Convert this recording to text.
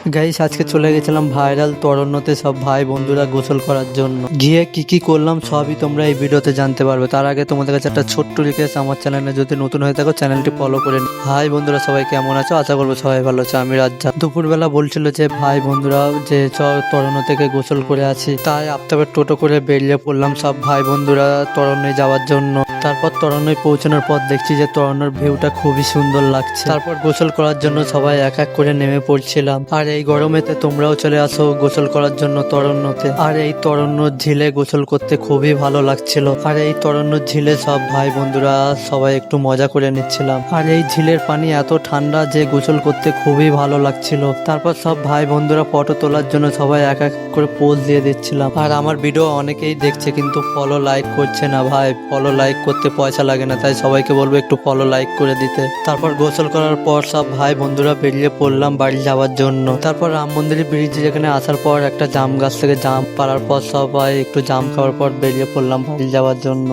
Guys আজকে চলে গেছিলাম ভাইরাল তরণ্যতে সব ভাই বন্ধুরা গোসল করার জন্য। গিয়ে কি করলাম সবই তোমরা এই ভিডিওতে জানতে পারবে। তার আগে তোমাদের কাছে একটা ছোট্ট রিকোয়েস্ট, আমার চ্যানেলে যদি নতুন হয়ে থাকো চ্যানেলটি ফলো করে নিও। ভাই বন্ধুরা সবাই কেমন আছো? আশা করবো সবাই ভালো আছে। আমি রাজ্জাক। দুপুরবেলা বলছিল যে ভাই বন্ধুরা যে তরণ্য থেকে গোসল করে আছি, তাই আফতাবের টোটো করে বেরিয়ে পড়লাম সব ভাই বন্ধুরা তরণ্যে যাওয়ার জন্য। তারপর তরণ্যে পৌঁছানোর পর দেখছি যে তরণ্যর ভিউটা খুবই সুন্দর লাগছে। তারপর গোসল করার জন্য সবাই এক এক করে নেমে পড়ছিলাম। আর এই গরমেতে তোমরাও চলে আসো গোসল করার জন্য তরণ্যতে। আর এই তরণ্য ঝিলে গোসল করতে খুবই ভালো লাগছিল। আর এই তরণ্য ঝিলে সব ভাই বন্ধুরা সবাই একটু মজা করে নিচ্ছিলাম। আর এই ঝিলের পানি এত ঠান্ডা যে গোসল করতে খুবই ভালো লাগছিল। তারপর সব ভাই বন্ধুরা ফটো তোলার জন্য সবাই এক এক করে পোজ দিয়ে দিচ্ছিলাম। আর আমার ভিডিও অনেকেই দেখছে কিন্তু ফলো লাইক করছে না। ভাই ফলো লাইক করতে পয়সা লাগে না, তাই সবাইকে বলবো একটু ফলো লাইক করে দিতে। তারপর গোসল করার পর সব ভাই বন্ধুরা বেরিয়ে পড়লাম বাড়ি যাওয়ার জন্য। তারপর রাম মন্দিরের ব্রিজ যেখানে আসার পর একটা জাম গাছ থেকে জাম পাড়ার পর সবাই একটু জাম খাওয়ার পর বেরিয়ে পড়লাম বাড়ি যাওয়ার জন্য।